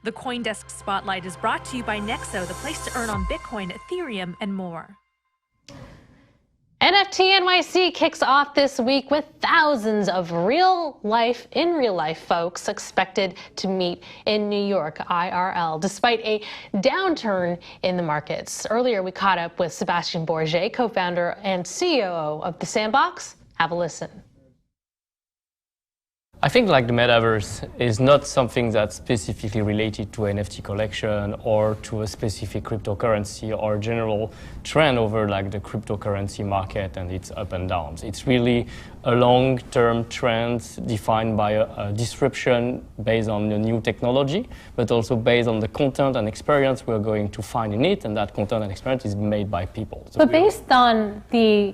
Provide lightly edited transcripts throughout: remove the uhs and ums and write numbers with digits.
The CoinDesk Spotlight is brought to you by Nexo, the place to earn on Bitcoin, Ethereum, and more. NFT NYC kicks off this week with thousands of in real life folks expected to meet in New York IRL, despite a downturn in the markets. Earlier, we caught up with Sebastien Borget, co-founder and COO of The Sandbox. Have a listen. I think like the metaverse is not something that's specifically related to NFT collection or to a specific cryptocurrency or general trend over like the cryptocurrency market and its up and downs. It's really a long-term trend defined by a disruption based on the new technology, but also based on the content and experience we're going to find in it, and that content and experience is made by people. So but based on the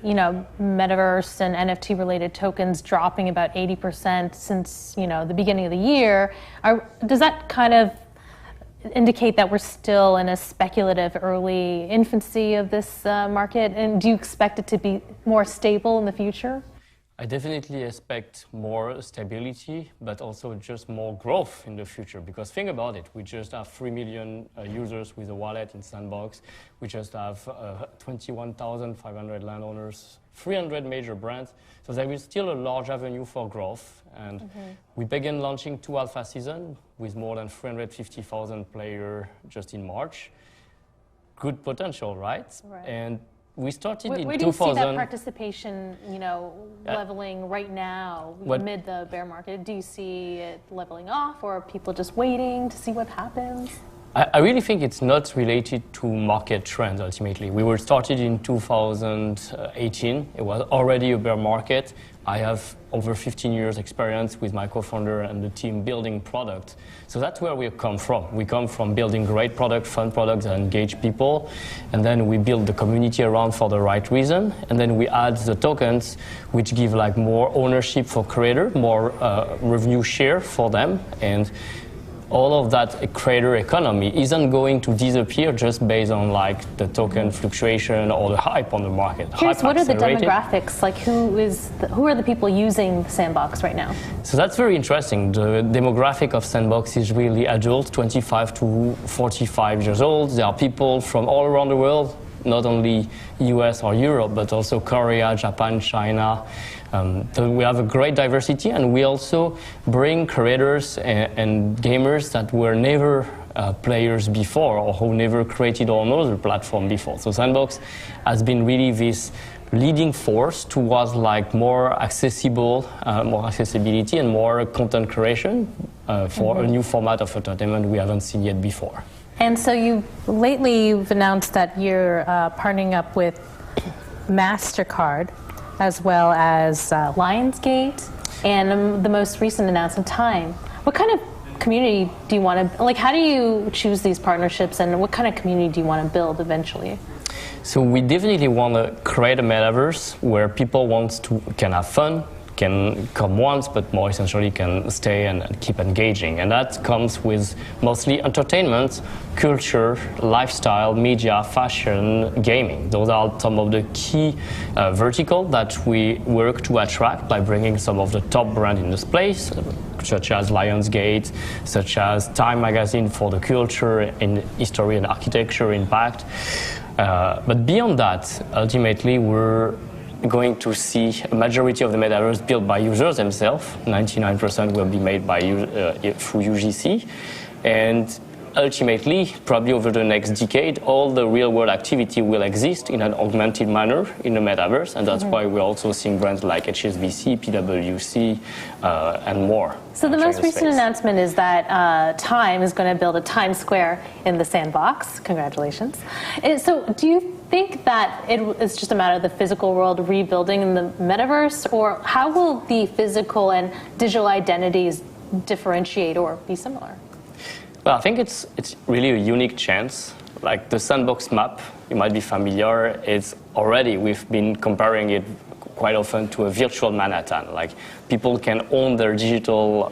metaverse and NFT related tokens dropping about 80% since the beginning of the year, does that kind of indicate that we're still in a speculative early infancy of this market? And do you expect it to be more stable in the future? I definitely expect more stability, but also just more growth in the future. Because think about it, we just have 3 million users with a wallet in Sandbox. We just have 21,500 landowners, 300 major brands. So there is still a large avenue for growth. And we began launching 2 alpha seasons with more than 350,000 players just in March. Good potential, right? And we started in 2000. Where do you see that participation, leveling right now amid the bear market? Do you see it leveling off, or are people just waiting to see what happens? I really think it's not related to market trends, ultimately. We were started in 2018. It was already a bear market. I have over 15 years experience with my co-founder and the team building product. So that's where we come from. We come from building great product, fun products that engage people. And then we build the community around for the right reason. And then we add the tokens, which give like more ownership for creator, more revenue share for them. And all of that creator economy isn't going to disappear just based on like the token fluctuation or the hype on the market. Curious, what are the demographics? Like who are the people using Sandbox right now? So that's very interesting. The demographic of Sandbox is really adult, 25 to 45 years old. There are people from all around the world, not only US or Europe, but also Korea, Japan, China. So we have a great diversity, and we also bring creators and gamers that were never players before or who never created on another platform before. So Sandbox has been really this leading force towards like more accessibility and more content creation for a new format of entertainment we haven't seen yet before. And so you've announced that you're partnering up with MasterCard as well as Lionsgate and the most recent announcement, Time. What kind of community do you want to, how do you choose these partnerships, and what kind of community do you want to build eventually? So we definitely want to create a metaverse where people can have fun, can come once, but more essentially can stay and keep engaging. And that comes with mostly entertainment, culture, lifestyle, media, fashion, gaming. Those are some of the key verticals that we work to attract by bringing some of the top brands in this place, such as Lionsgate, such as Time magazine for the culture and history and architecture impact. But beyond that, ultimately, we're going to see a majority of the metaverse built by users themselves. 99% will be made by through UGC. And ultimately, probably over the next decade, all the real-world activity will exist in an augmented manner in the metaverse, and that's why we're also seeing brands like HSBC, PwC, and more. So the most recent announcement is that Time is going to build a Times Square in the Sandbox. Congratulations. So do you think that it's just a matter of the physical world rebuilding in the metaverse, or how will the physical and digital identities differentiate or be similar? Well, I think it's really a unique chance. Like the Sandbox map, you might be familiar. We've been comparing it quite often to a virtual Manhattan. Like people can own their digital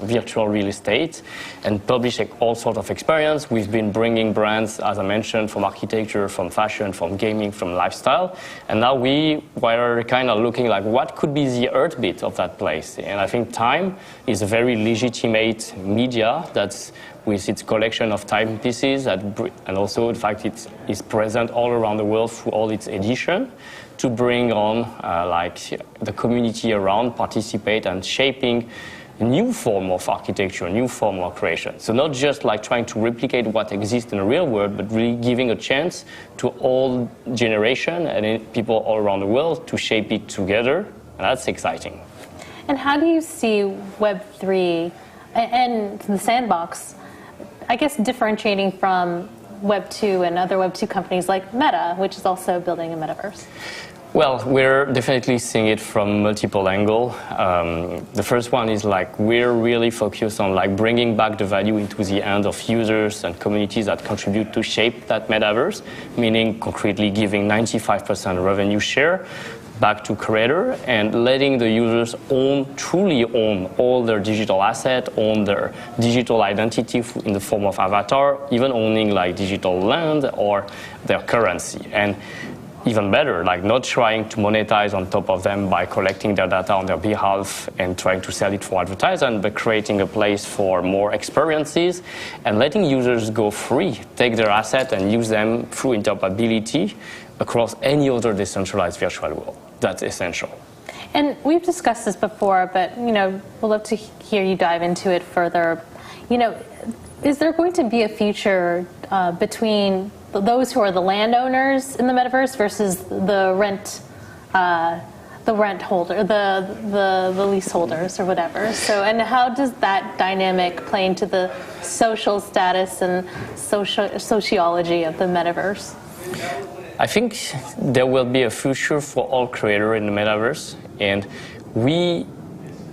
virtual real estate and publish all sorts of experience. We've been bringing brands, as I mentioned, from architecture, from fashion, from gaming, from lifestyle. And now we are kind of looking like what could be the heartbeat of that place. And I think time is a very legitimate media that's with its collection of timepieces, and also the fact it is present all around the world through all its edition, to bring on like the community around, participate and shaping a new form of architecture, a new form of creation. So not just like trying to replicate what exists in the real world, but really giving a chance to all generation and people all around the world to shape it together, and that's exciting. And how do you see Web3 and the Sandbox, I guess, differentiating from Web2 and other Web2 companies like Meta, which is also building a metaverse? Well, we're definitely seeing it from multiple angles. The first one is like we're really focused on like bringing back the value into the hands of users and communities that contribute to shape that metaverse, meaning concretely giving 95% revenue share back to creator and letting the users truly own all their digital asset, own their digital identity in the form of avatar, even owning like digital land or their currency. And even better, like not trying to monetize on top of them by collecting their data on their behalf and trying to sell it for advertising, but creating a place for more experiences and letting users go free, take their asset and use them through interoperability across any other decentralized virtual world. That's essential. And we've discussed this before, but we'd love to hear you dive into it further. Is there going to be a future between those who are the landowners in the metaverse versus the rent holder, the leaseholders or whatever? So, and how does that dynamic play into the social status and sociology of the metaverse? I think there will be a future for all creators in the metaverse, and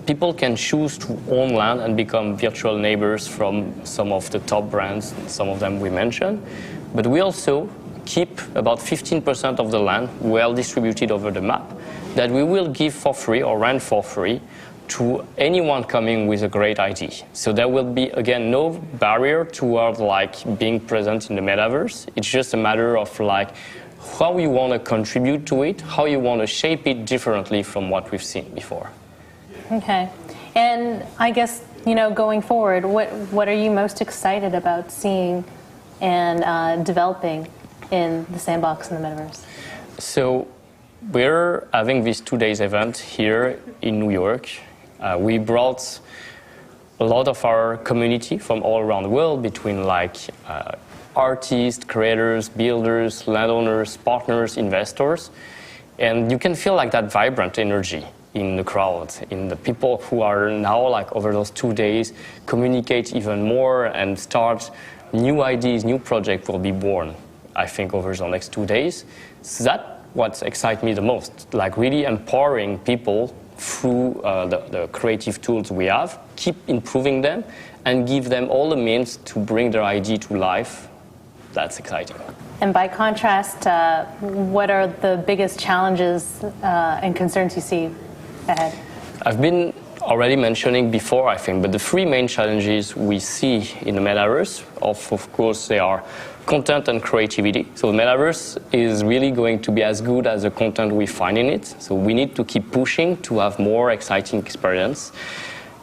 people can choose to own land and become virtual neighbors from some of the top brands, some of them we mentioned, but we also keep about 15% of the land well distributed over the map that we will give for free or rent for free to anyone coming with a great idea. So there will be, again, no barrier toward like being present in the metaverse. It's just a matter of like how you want to contribute to it, how you want to shape it differently from what we've seen before. Okay. And I guess, going forward, what are you most excited about seeing and developing in the Sandbox and the metaverse? So we're having this 2 days event here in New York. We brought a lot of our community from all around the world, between like artists, creators, builders, landowners, partners, investors. And you can feel like that vibrant energy in the crowd, in the people who are now like over those 2 days communicate even more and start new ideas, new projects will be born, I think, over the next 2 days. So that's what excites me the most, like really empowering people through the creative tools we have, keep improving them, and give them all the means to bring their idea to life. That's exciting. And by contrast, what are the biggest challenges and concerns you see ahead? I've been already mentioning before, I think, but the three main challenges we see in the metaverse, of course, they are content and creativity. So the metaverse is really going to be as good as the content we find in it. So we need to keep pushing to have more exciting experience.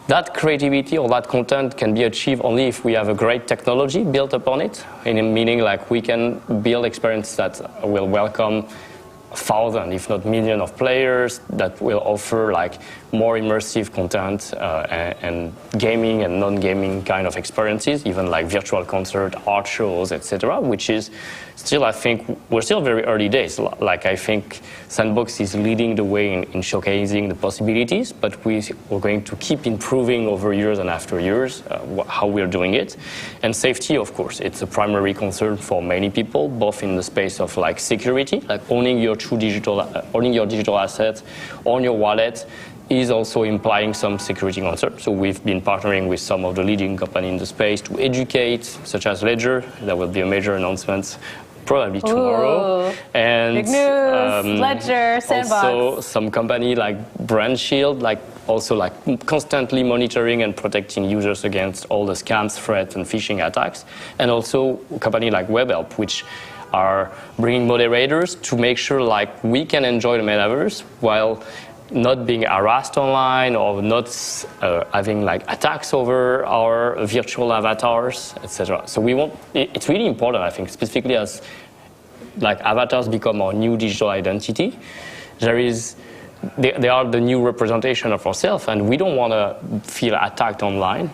That creativity or that content can be achieved only if we have a great technology built upon it, meaning like we can build experience that will welcome thousands, if not millions of players, that will offer like more immersive content and gaming and non-gaming kind of experiences, even like virtual concert, art shows, etc., which is still, I think, we're still very early days. Like I think Sandbox is leading the way in showcasing the possibilities, but we're going to keep improving over years and after years how we're doing it. And safety, of course, it's a primary concern for many people, both in the space of like security, like owning your digital assets on your wallet is also implying some security concerns. So we've been partnering with some of the leading companies in the space to educate, such as Ledger. There will be a major announcement probably tomorrow. Ooh, And big news. Ledger, Sandbox. Also, some company like Brand Shield, like also like constantly monitoring and protecting users against all the scams, threats, and phishing attacks. And also a company like WebHelp, which are bringing moderators to make sure like we can enjoy the metaverse while not being harassed online or not having like attacks over our virtual avatars, etc. So we want, it's really important, I think, specifically as like avatars become our new digital identity. They are the new representation of ourselves, and we don't want to feel attacked online.